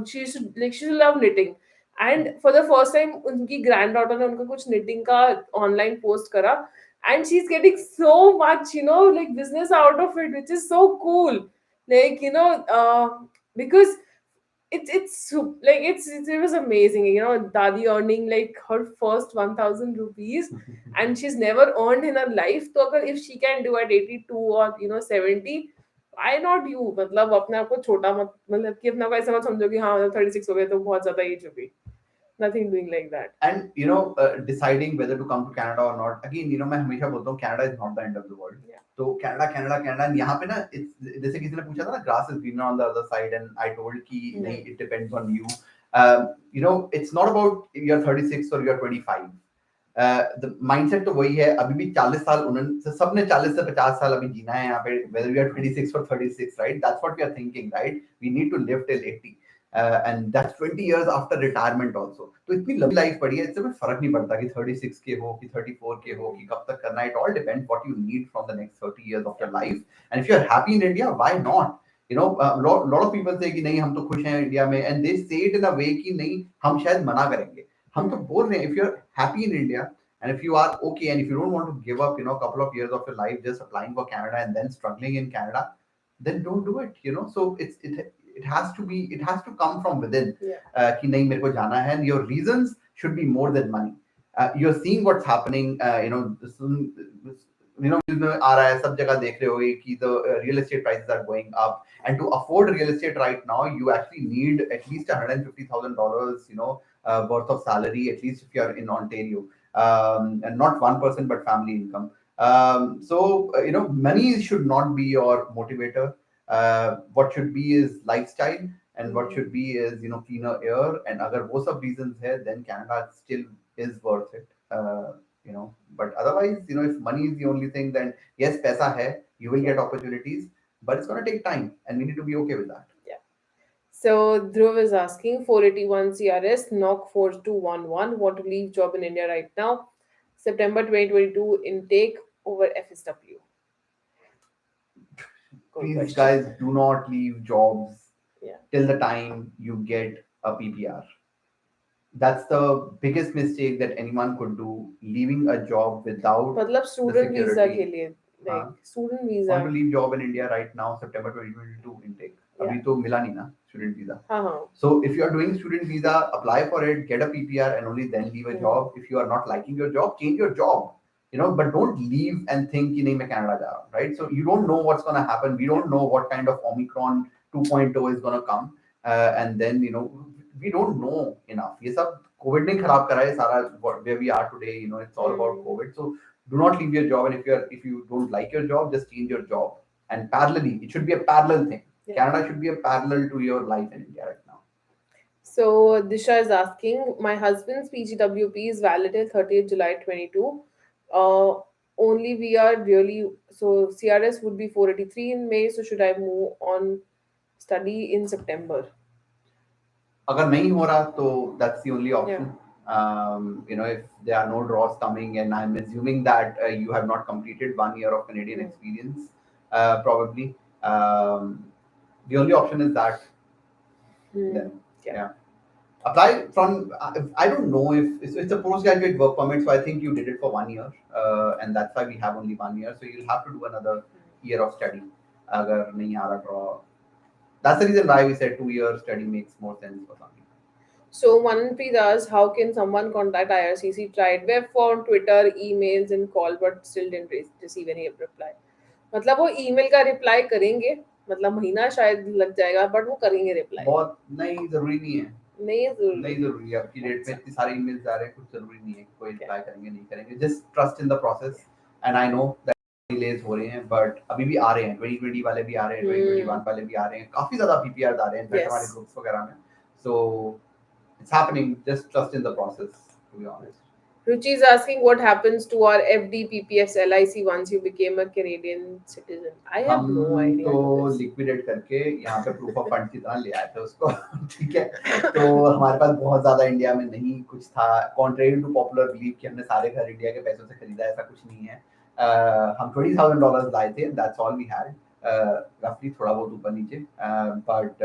She used to love knitting. And for the first time उनकी granddaughter ने उनका कुछ knitting का online post करा, and she's getting so much like business out of it, which is so cool. Like because it was amazing. Dadi earning like her first 1,000 rupees and she's never earned in her life. So if she can do at 82 or 70, why not you? मतलब अपने आप को छोटा मत, मतलब कि अपने आप को ऐसा मत समझो कि हाँ 36 हो गए तो बहुत ज्यादा एज हो गई. Nothing doing like that. And deciding whether to come to Canada or not, again, मैं हमेशा बोलता हूँ Canada is not the end of the world. Yeah. तो Canada यहाँ पे ना, जैसे किसी ने पूछा था ना, grass is greener on the other side, and I told कि नहीं, it depends on you. It's not about if you're 36 or you're 25. The mindset तो वही है. अभी भी 40 साल सबने 40 से 50 साल अभी जीना है यहाँ पे, whether we are 26 or 36, right? That's what we are thinking, right? We need to live till 80. And that's 20 years after retirement also. तो इतनी लंबी लाइफ पड़ी है, इससे कोई फर्क नहीं पड़ता कि 36 के हो कि 34 के हो कि कब तक करना है. It all depends what you need from the next 30 years of your life. And if you're happy in India, why not? Lot of people say कि नहीं हम तो खुश हैं इंडिया में, and they say it in a way कि नहीं हम शायद मना करेंगे. हम तो बोल रहे हैं, if you're happy in India and if you are okay and if you don't want to give up a couple of years of your life just applying for Canada and then struggling in Canada, then don't do it. So it has to come from within. कि नहीं मेरे को जाना है, and your reasons should be more than money. You're seeing what's happening. News में आ रहा है, सब जगह देख रहे होगे कि the real estate prices are going up, and to afford real estate right now you actually need at least $150,000 worth of salary, at least if you're in Ontario, and not one person but family income. So money should not be your motivator. What should be is lifestyle, and what should be is cleaner air. And agar wo sab reasons hai, then Canada still is worth it. But otherwise, if money is the only thing, then yes, paisa hai, you will get opportunities, but it's going to take time, and we need to be okay with that. Yeah. So Dhruv is asking 481 CRS, knock 4211, want to leave job in India right now. September 2022 intake over FSW. Please, guys, do not leave jobs till the time you get a PPR. That's the biggest mistake that anyone could do, leaving a job without मतलब student visa के लिए, like student visa. Want to leave job in India right now, September 2022 intake. अभी तो मिला नहीं ना student visa. So if you are doing student visa, apply for it, get a PPR, and only then leave a job. If you are not liking your job, change your job. But don't leave and think कि नहीं मैं Canada जा रहा हूँ, right? So you don't know what's gonna happen. We don't know what kind of Omicron 2.0 is gonna come, and then we don't know enough. ये सब COVID ने खराब करा है सारा where we are today. It's all about COVID. So do not leave your job, and if you don't like your job, just change your job. And parallelly, it should be a parallel thing. Canada should be a parallel to your life in India right now. So Disha is asking, my husband's PGWP is valid till 30th July 22. Uh, only we are really, so CRS would be 483 in May. So should I move on study in September? अगर नहीं हो रहा तो that's the only option. Yeah. If there are no draws coming, and I'm assuming that you have not completed 1 year of Canadian experience, probably the only option is that. Then Yeah. yeah, apply from. I don't know if it's a postgraduate work permit, so I think you did it for 1 year, and that's why we have only 1 year. So you'll have to do another year of study. अगर नहीं आ रहा draw, that's the reason why we said 2 year study makes more sense for some people. So Mananpreet asks, how can someone contact IRCC? Tried web form, Twitter, emails and call, but still didn't receive any reply. मतलब वो email का reply करेंगे, मतलब महीना शायद लग जाएगा, but वो करेंगे रिप्लाई. बहुत नहीं जरूरी नहीं है. नहीं है जरूरी. नहीं जरूरी है. आपकी डेट में इतनी सारी ईमेल्स आ रहे हैं, कुछ जरूरी नहीं है कि कोई रिप्लाई करेंगे नहीं करेंगे. Just trust in the process, and I know that delays हो रहे हैं, बट अभी भी आ रहे हैं. 2020 वाले भी आ रहे हैं, 2021 वाले भी आ रहे हैं, काफी ज्यादा पीपीआर आ रहे हैं इनफैक्ट हमारे ग्रुप्स वगैरह में. सो it's happening. Just trust in the process, to be honest. Ruchi is asking, what happens to our FD, PPS, LIC once you became a Canadian citizen? I have no idea. तो liquidate करके यहाँ पे proof of funds की तरह ले आए थे उसको. ठीक है. तो हमारे पास बहुत ज्यादा इंडिया में नहीं कुछ था. Contrary to popular belief कि हमने सारे घर इंडिया के पैसों से खरीदा, ऐसा कुछ नहीं है. हम $20,000 लाए थे. That's all we had. Roughly थोड़ा बहुत ऊपर नीचे. But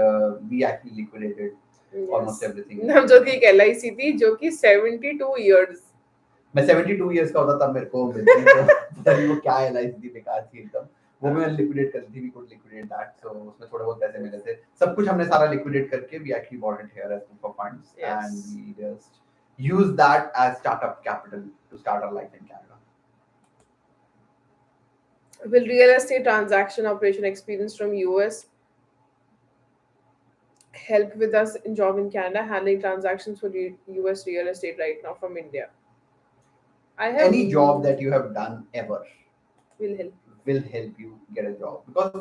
we actually liquidated almost everything. जो कि एक LIC थी जो कि 72 years. मैं 72 years का होता तब मेरे को मिलती तो पता नहीं वो क्या LIC थी, बेकार थी एकदम. वो मैंने लिक्विडेट कर दी. We could liquidate that. So उसमें थोड़े बहुत पैसे मिले थे. सब कुछ हमने सारा लिक्विडेट करके we actually bought it here as proof of funds, and we just use that as startup capital to start our life in Canada. Will real estate transaction operation experience from US help with us in job in Canada, handling transactions for US real estate right now from India? I have Any job that you have done ever will help you get a job, because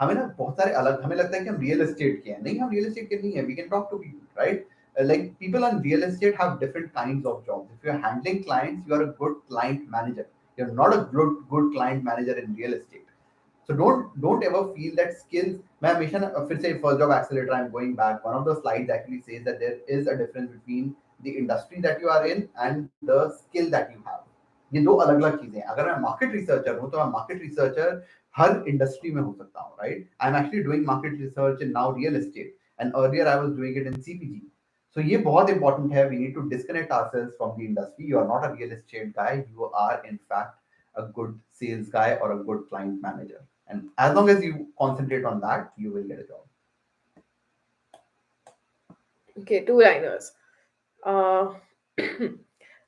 हमें ना बहुत सारे अलग हमें लगता है कि हम रियल एस्टेट के हैं. नहीं, हम रियल एस्टेट के नहीं है. We can talk to people, right? Like people on real estate have different kinds of jobs. If you're handling clients, you are a good client manager. You're not a good client manager in real estate. So don't ever feel that skills. मैं हमेशा ना फिर से first job accelerator, I'm going back. One of the slides actually says that there is a difference between the industry that you are in and the skill that you have. ये दो अलग अलग चीजें हैं. अगर मैं मार्केट रिसर्चर हूँ तो मैं मार्केट रिसर्चर हर इंडस्ट्री में हो सकता हूँ, right? I am actually doing market research in now real estate, and earlier I was doing it in सीपीजी. So ये बहुत important है. We need to disconnect ourselves from the industry. You are not a real estate guy. You are in fact a good sales guy or a good client manager. And as long as you concentrate on that, you will get a job. Okay, two-liners.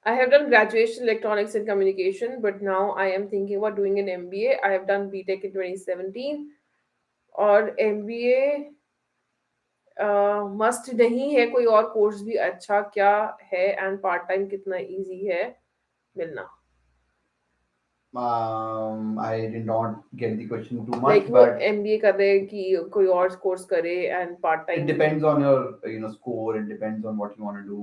I have done graduation electronics and communication, but now I am thinking about doing an MBA. I have done BTech in 2017. और MBA must नहीं है, कोई और course भी अच्छा क्या है, and part time कितना इजी है मिलना? I did not get the question too much, like but MBA कर रहे कि कोई और कोर्स करे and part time. it depends on your score. It depends on what you want to do.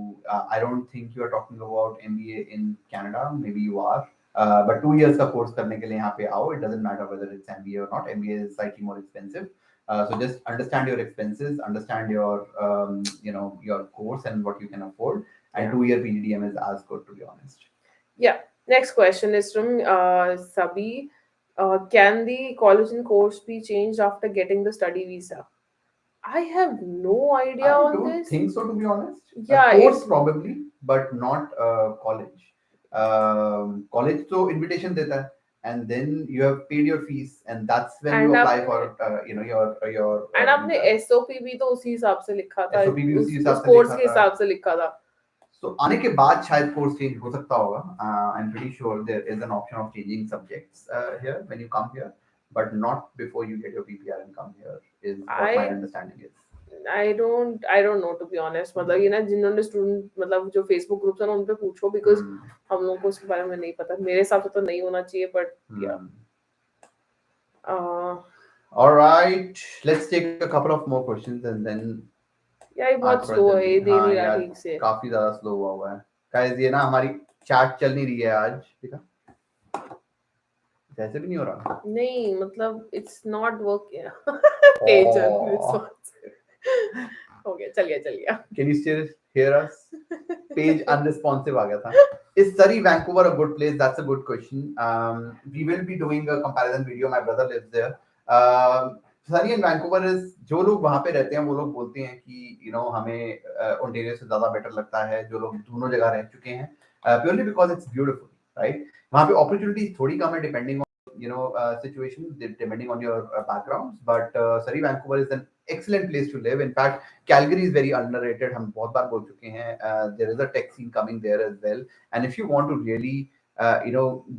I don't think you are talking about MBA in Canada. Maybe you are. But 2 years का course करने के लिए यहाँ पे आओ. It doesn't matter whether it's MBA or not. MBA is slightly more expensive. So just understand your expenses, understand your your course and what you can afford. And 2 year PGDM is as good, to be honest. Yeah. Next question is from Sabi. Can the Collagen course be changed after getting the study visa? I have no idea on this. I don't think so, to be honest. Yeah, course probably, but not college. College तो invitation देता है, and then you have paid your fees, and that's when you apply for your. And आपने SOP भी तो उसी हिसाब से लिखा था. SOP भी उसी हिसाब से कोर्स के हिसाब से लिखा था. So आने के बाद शायद कोर्स चेंज हो सकता होगा. I'm pretty sure there is an option of changing subjects here when you come here, but not before you get your PPR and come here is what my understanding is. I don't know, to be honest. मतलब ये ना जिन्होंने student मतलब जो Facebook groups हैं उन पे पूछो, बिकॉज हम लोगों को उसके बारे में नहीं पता. मेरे हिसाब से तो नहीं होना चाहिए, but all right, let's take a couple of more questions and then यार ये आज बहुत थोड़ा स्लो है, जल्दी, ये दे हाँ नहीं रहा यार ठीक से। काफी ज्यादा स्लो हुआ है गाइस, ये ना हमारी चैट चल नहीं रही है आज, ठीक है, जैसे भी नहीं हो रहा। नहीं मतलब it's not work page oh, unresponsive हो गया, चल गया चल गया। Can you still here us? Page unresponsive आ गया था. Is Surrey, Vancouver a good place? That's a good question. We will be doing a comparison video. My brother lives there. Surrey and Vancouver is, जो लोग वहाँ पे रहते हैं वो लोग बोलते हैं कि हमें ओंटारियो से ज़्यादा बेटर लगता है, जो लोग दोनों जगह रह चुके हैं, purely because it's beautiful, right? वहाँ पे opportunities थोड़ी कम है depending on situations, depending on your backgrounds, but Surrey, Vancouver is an excellent place to live. In fact, Calgary is very underrated. हम बहुत बार बोल चुके हैं. There is a tech scene coming there as well. And if you want to really,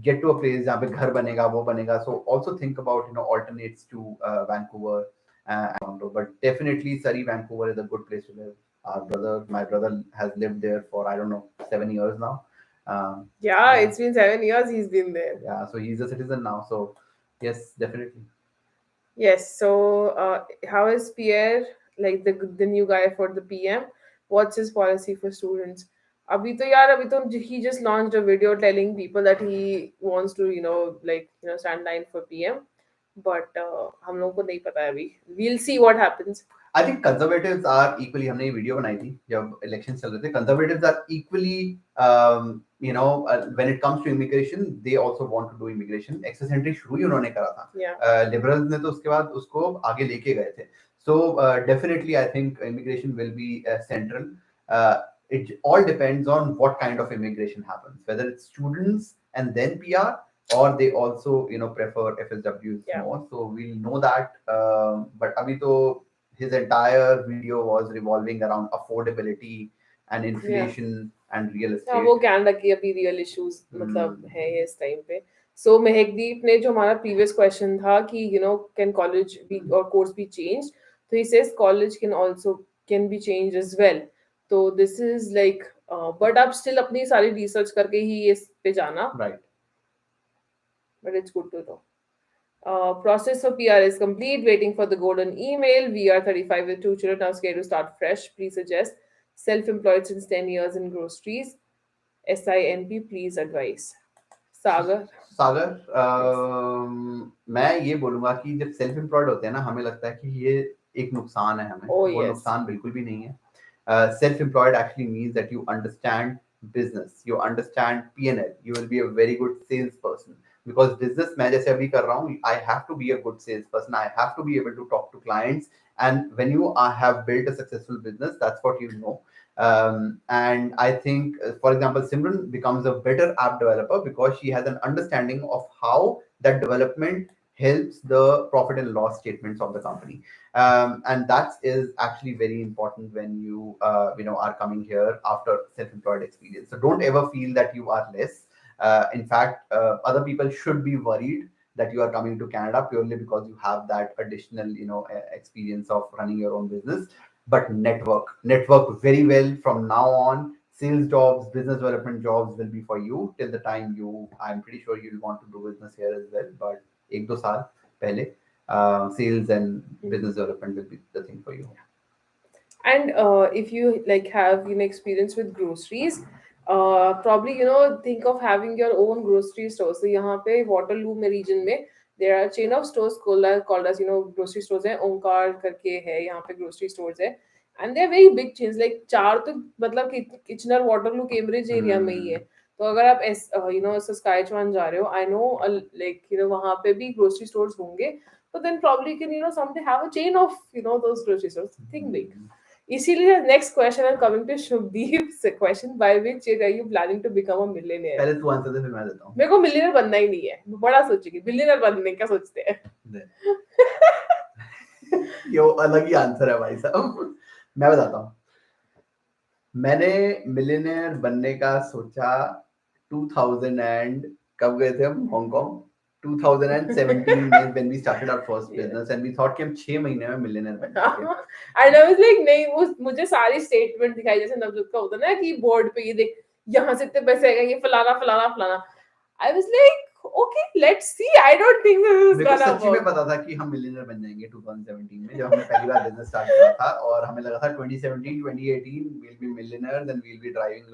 get to a place जहाँ पे घर बनेगा, वो बनेगा, so also think about alternates to Vancouver and Toronto. But definitely Surrey, Vancouver is a good place to live. My brother has lived there for I don't know 7 years now. Yeah, Yeah, it's been 7 years he's been there. yeah. So he's a citizen now. So yes, definitely. Yes, so how is Pierre, like the new guy for the PM? What's his policy for students? अभी तो he just launched a video telling people that he wants to stand line for PM, but हम लोगों को नहीं पता है अभी. We'll see what happens. I think conservatives are equally, हमने ये वीडियो बनाई थी जब इलेक्शन चल रहे थे, conservatives are equally, when it comes to immigration, they also want to do immigration. Access entry शुरू ही उन्होंने करा था. Yeah. Liberals ने तो उसके बाद उसको आगे लेके गए थे. So definitely I think immigration will be central. It all depends on what kind of immigration happens, whether it's students and then PR, or they also prefer FSWs Yeah. more. So we'll know that. But अभी तो his entire video was revolving around affordability and inflation and real हाँ, estate. वो Canada की अभी real issues मतलब है इस time पे. सो मेहकदीप ने जो हमारा प्रीवियस क्वेश्चन था कि कैन कॉलेज बी और कोर्स बी चेंज, तो he says college can be change as well. तो दिस इज लाइक बट आप स्टिल अपनी सारी रिसर्च करके ही इस पे जाना. Right. But it's good to know. Process for PR is complete. Waiting for the golden email. We are 35 with 2 children now, scared to start fresh. Please suggest. Self-employed since 10 years in groceries. SINP, please advise. Sagar. सागर, मैं ये बोलूंगा कि जब self employed होते हैं ना, हमें लगता है कि ये एक नुकसान है हमें. Oh, वो yes. नुकसान बिल्कुल भी नहीं है. Self employed actually means that you understand business, you understand P&L, you will be a very good salesperson. Because business मैं जैसे अभी कर रहा हूँ, I have to be a good salesperson, I have to be able to talk to clients, and when you have built a successful business, that's what you know. And I think, for example, Simran becomes a better app developer because she has an understanding of how that development helps the profit and loss statements of the company. And that is actually very important when you are coming here after self-employed experience. So don't ever feel that you are less. In fact, other people should be worried that you are coming to Canada purely because you have that additional experience of running your own business. But network very well from now on. Sales jobs, business development jobs will be for you till the time I'm pretty sure you'll want to do business here as well, but एक दो साल पहले sales and business development will be the thing for you. And if you have experience with groceries, probably think of having your own grocery store. So यहाँ पे Waterloo में region में there are chain of stores called as grocery stores है. ओंकार करके है यहाँ पे grocery stores है, and they're very big chains. Like चार तो मतलब किचनर Waterloo Cambridge area में ही है. तो अगर आप सस्काचुआन जा रहे हो, I know वहाँ पे भी grocery stores होंगे. But then probably you can someday have a chain of those grocery stores. Think big. इसीलिए next question I'm coming to Shubdeep's question, by which age are you planning to become a millionaire? पहले तू answer दे फिर मैं देता हूँ. मेरे को millionaire बनना ही नहीं है, बड़ा सोचेगी. बिलियनर बनने का सोचते हैं. ये अलग ही आंसर है भाई साहब. मैं बताता हूँ. मैंने मिलियनेयर बनने का सोचा 2000 and कब गए थे हम हांगकांग 2017 में when we started our first business and we thought कि हम 6 महीने में मिलियनेयर बन जाएंगे. And I was like नहीं, वो मुझे सारी स्टेटमेंट दिखाई जैसे नवजोत का होता ना कि बोर्ड पे ये देख यहाँ से इतने पैसे आएगा, ये फलाना फलाना फलाना. I was like okay, let's see. I don't think this is मेरे को gonna सच्ची में work. पता था कि हम मिलियनर बन जाएंगे 2017 में, जब हमने पहली बार बिजनेस स्टार्ट करा था, और हमें लगा था 2017 2018 we'll be millionaires and we'll be driving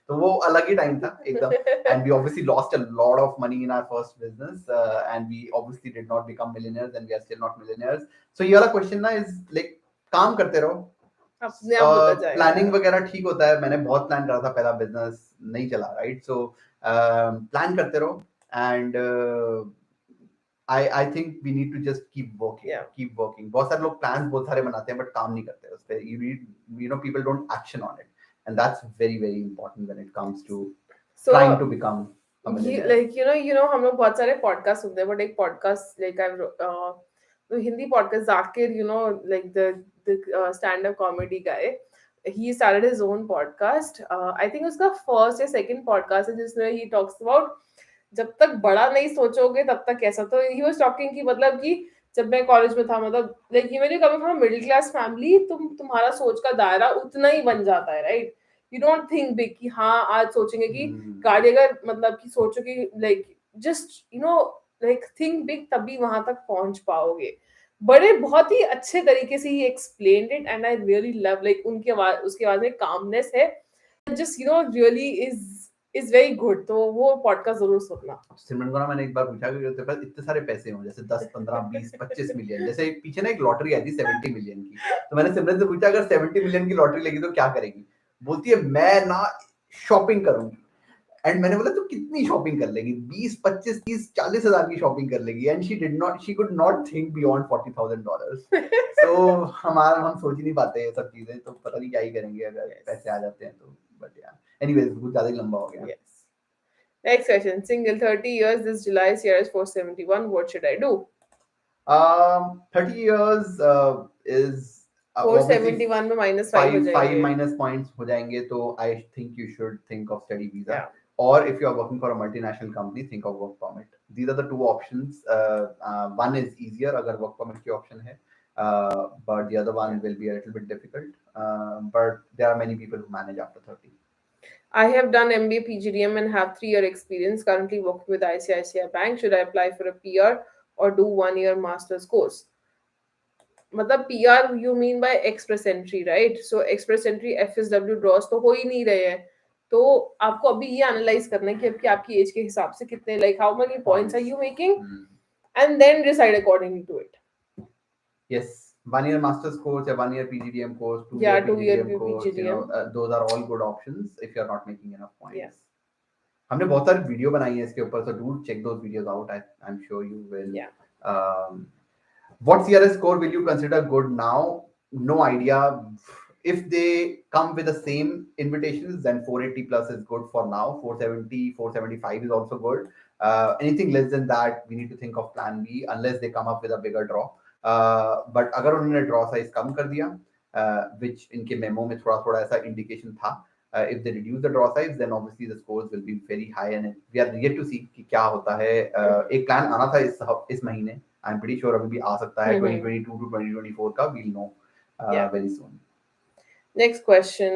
तो वो अलग ही टाइम था एकदम. And we obviously lost a lot of money in our first business, and we obviously did not become millionaires and we are still not millionaires. So ये वाला question ना is like, काम करते रहो, अपने आप होता जाएगा. प्लानिंग वगैरह ठीक होता है. मैंने बहुत प्लान करा था, पहला बिजनेस नहीं चला, राइट. सो प्लान करते रहो, and I think we need to just keep working. Yeah. Keep working. बहुत सारे लोग plans बहुत सारे बनाते हैं, but काम नहीं करते उस पे. People don't action on it, and that's very very important when it comes to trying to become a millionaire. Like हम लोग बहुत सारे पॉडकास्ट सुनते हैं, बट एक पॉडकास्ट लाइक तो Hindi podcast Zakir, like the stand up comedy guy, he started his own podcast. I think उसका first या second podcast है जिसमें he talks about जब तक बड़ा नहीं सोचोगे तब तक कैसा. तो ही वाज टॉकिंग कि मतलब कि जब मैं कॉलेज में था, मतलब like you when you coming from middle class family, तुम्हारा सोच का दायरा उतना ही बन जाता है, right. You don't think big कि हाँ आज सोचेंगे कि गाड़ी, अगर मतलब कि सोचो कि like just like think big, तभी वहां तक पहुंच पाओगे. बड़े बहुत ही अच्छे तरीके से ही explained it, and I really love like उनकी आवाज, उसकी आवाज में कामनेस है, just really is very good. तो वो पॉडकास्ट जरूर सुनना. सिमरन को ना मैंने एक बार पूछा कि तेरे पास इतने सारे पैसे हो, जैसे 10 15 20 25 मिलियन, जैसे पीछे ना एक लॉटरी आई थी 70 मिलियन की. तो मैंने सिमरन से पूछा अगर 70 मिलियन की लॉटरी लगी तो क्या करेगी. बोलती है मैं ना शॉपिंग करूंगी. एंड मैंने बोला तो कितनी शॉपिंग कर लेगी. 20 25 30 40 हजार की शॉपिंग कर लेगी. And she could not think beyond $40,000. सो हम सोच ही नहीं पाते ये सब चीजें, तो पता नहीं क्या ही करेंगे अगर पैसे आ जाते हैं तो. बट या एनीवेज कुछ ज्यादा ही लंबा हो गया. Yes. Next question. Single 30 years. This July CRS 471. What should I do? 30 years is 471 में -5 हो five जाएंगे. minus points हो जाएंगे. तो I think you should think of study visa. Yeah. Or if you are working for a multinational company, think of work permit. These are the two options. One is easier अगर work permit की option है, but the other one will be a little bit difficult. But there are many people who manage after 30. I have done MBA PGDM and have 3-year experience. Currently working with ICCRC Bank. Should I apply for a PR or do 1-year master's course? मतलब PR you mean by express entry, right? So express entry FSW draws तो हो ही नहीं रहे हैं. तो आपको अभी ये एनालाइज करना है कि आपकी एज के हिसाब से कितने, like how many points are you making, and then decide accordingly to it. Yes. 1-year master's course or 1-year PGDM course, 2-year Yeah, 2-year PGDM course, PGDM. Those are all good options if you're not making enough points. Yeah. हमने बहुत सारी video बनाई है इसके ऊपर, so do check those videos out. I'm sure you will. Yeah. What CRS score will you consider good now? No idea. If they come with the same invitations, then 480 plus is good for now. 470, 475 is also good. Anything less than that, we need to think of plan B unless they come up with a bigger draw. But अगर उन्होंने draw size कम कर दिया, which इनके memo में थोड़ा ऐसा indication था, if they reduce the draw size, then obviously the scores will be very high, and we are yet to see कि क्या होता है. एक प्लान आना था इस महीने. I'm pretty sure अभी भी आ सकता है 2022 to 2024 का. We'll know very soon. Next question.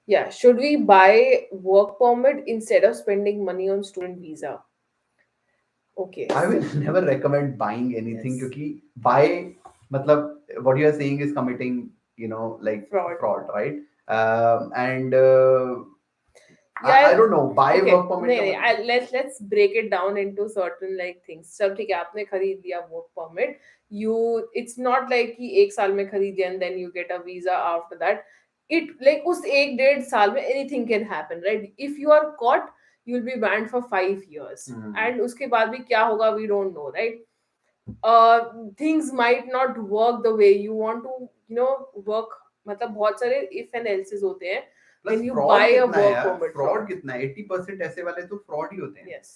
Yeah, should we buy work permit instead of spending money on student visa? Okay. I will never recommend buying anything क्योंकि buy मतलब what you are saying is committing like fraud, right? And I don't know, buy work permit. नहीं, let's break it down into certain like things. चल ठीक है, आपने खरीद लिया work permit, it's not like कि एक साल में खरीद लिया and then you get a visa after that. It like उस 1-1.5 साल में anything can happen, right? If you are caught, you'll be banned for 5 years. And उसके बाद भी क्या होगा, we don't know, right? Things might not work the way you want to work. मतलब बहुत सारे if and else's होते हैं. When you buy a work permit, fraud कितना है? 80% ऐसे वाले तो fraud ही होते हैं. Yes.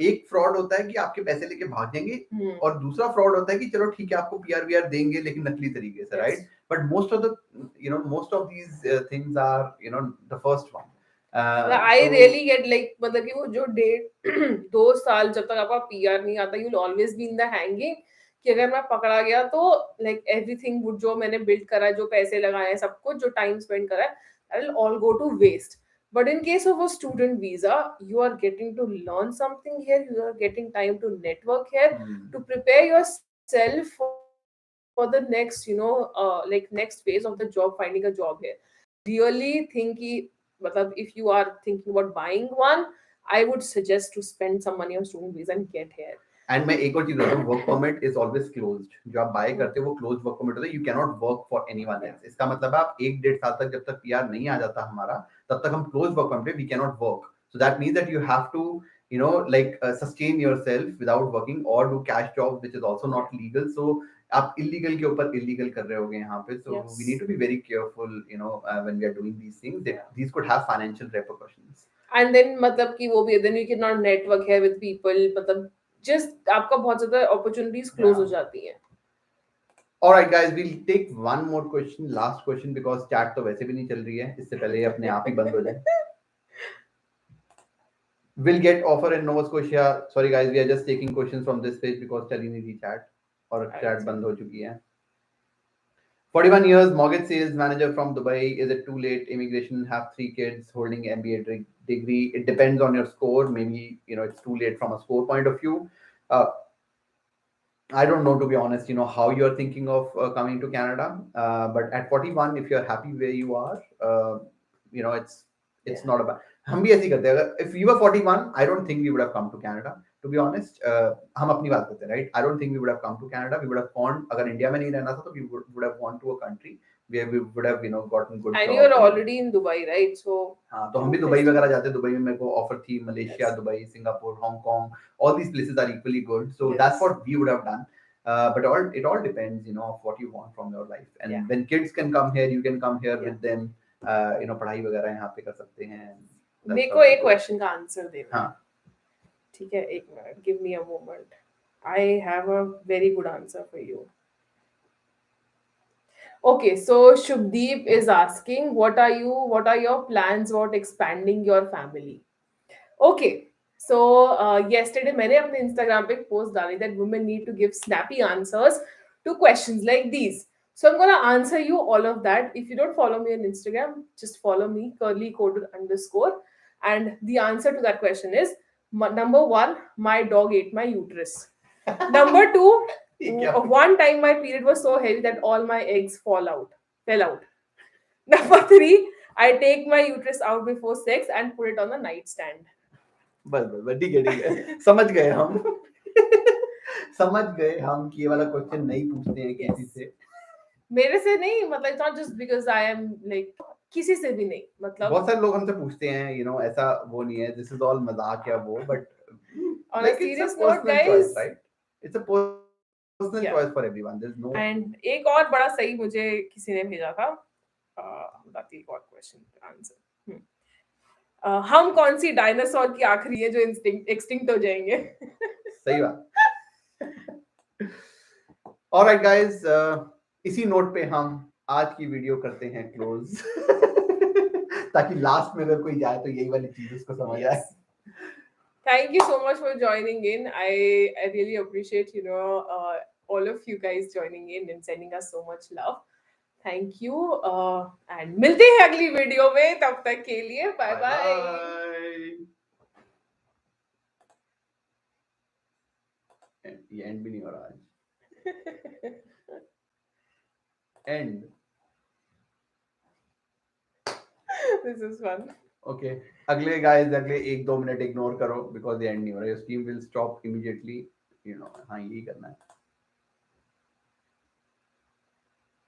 एक fraud होता है कि आपके पैसे लेके भाग जाएंगे, और दूसरा fraud होता है कि चलो ठीक है आपको PR देंगे लेकिन नकली तरीके से, right? But most of these things are the first one. I really get like मतलब कि वो जो 2 साल जब तक आपका PR नहीं आता, you'll always be in the hanging कि अगर मैं पकड़ा गया तो like everything जो मैंने build करा है, जो पैसे लगाए हैं, सब कुछ जो time spend करा है, that will all go to waste. But in case of a student visa, you are getting to learn something here, you are getting time to network here, to prepare yourself for the next, like next phase of the job, finding a job here. Really think if you are thinking about buying one, I would suggest to spend some money on student visa and get here. And मैं एक और चीज बताऊं, work permit is always closed. जो आप bye करते हो वो क्लोज वर्क परमिट होता है. You can not work for anyone else. इसका मतलब आप 1-1.5 साल तक, जब तक पीआर नहीं आ जाता हमारा, तब तक हम close work permit, we can not work. So that means that you have to sustain yourself without working or do cash jobs, which is also not legal. So आप illegal के ऊपर illegal कर रहे होगे यहाँ पे. So we need to be very careful, when we are doing these things. These could have financial repercussions. And then मतलब कि वो भी, then you cannot network here with people, मतलब just आपका बहुत ज़्यादा opportunities close हो जाती हैं. Alright guys, we'll take one more question, last question, because chat तो वैसे भी नहीं चल रही है. इससे पहले ये अपने आप ही बंद हो जाए. Will get offer in Nova Scotia. Sorry guys, we are just taking questions from this page because चली नहीं रही chat और chat बंद हो चुकी है. 41 years, mortgage sales manager from Dubai. Is it too late? Immigration, have 3 kids, holding MBA degree. It depends on your score. Maybe it's too late from a score point of view. I don't know, to be honest, how you're thinking of coming to Canada. But at 41, if you're happy where you are, it's not about. हम भी ऐसे ही करते हैं. If you were 41, I don't think we would have come to Canada. To be honest, हम अपनी बात करते हैं, right? I don't think we would have come to Canada. We would have gone, अगर इंडिया में नहीं रहना था, तो we would have gone to a country where we would have gotten good. And you are already in Dubai, right? So हाँ, तो हम भी दुबई वगैरह जाते. दुबई में मेरे को ऑफर थी. Malaysia, Dubai, Singapore, Hong Kong, all these places are equally good. So that's what we would have done. But it all depends, of what you want from your life. And when kids can come here, you can come here with them. पढ़ाई वगैरह यहाँ पे कर सकते हैं. मेरे को एक क्वेश्चन का आंसर देना. हाँ, ठीक है, एक minute, give me a moment. I have a very good answer for you. Okay, so Shubdeep is asking, what are your plans about expanding your family? Okay, so yesterday मैंने अपने Instagram पे post डाली that women need to give snappy answers to questions like these. So I'm gonna answer you all of that. If you don't follow me on Instagram, just follow me, curlycoded_. And the answer to that question is, number 1, my dog ate my uterus. Number 2, one time my period was so heavy that all my eggs fell out. Number 3, I take my uterus out before sex and put it on the nightstand. बस ठीक है. समझ गए हम. समझ गए हम कि ये वाला क्वेश्चन नहीं पूछते हैं किसी से. मेरे से नहीं, मतलब it's not just because I am like, किसी से भी नहीं, मतलब बहुत सारे लोग हमसे पूछते हैं, ऐसा वो नहीं है. This is all मजाक या वो, but on a serious note, guys, choice, right? It's a personal choice for everyone. There's no. And एक और बड़ा सही मुझे किसी ने भेजा था. बताती एक और क्वेश्चन आंसर. हम कौन सी डायनासोर की आखिरी है जो एक्सटिंक्ट हो जाएंगे? सही बात. Alright guys, इसी नोट पे हम आज की वीडियो करते हैं क्लोज. ताकि लास्ट में अगर कोई जाए तो यही वाली चीज उसको समझ आए. Thank you so much for joining in. I really appreciate all of you guys joining in and sending us so much love. Thank you. And मिलते हैं अगली वीडियो में. तब तक के लिए बाय बाय. ये एंड भी नहीं हो रहा आज. And. This is fun. Okay. अगले 1-2 मिनट इग्नोर करो because the end नहीं हो रहा है. Your stream will stop immediately. हाँ, यही करना है.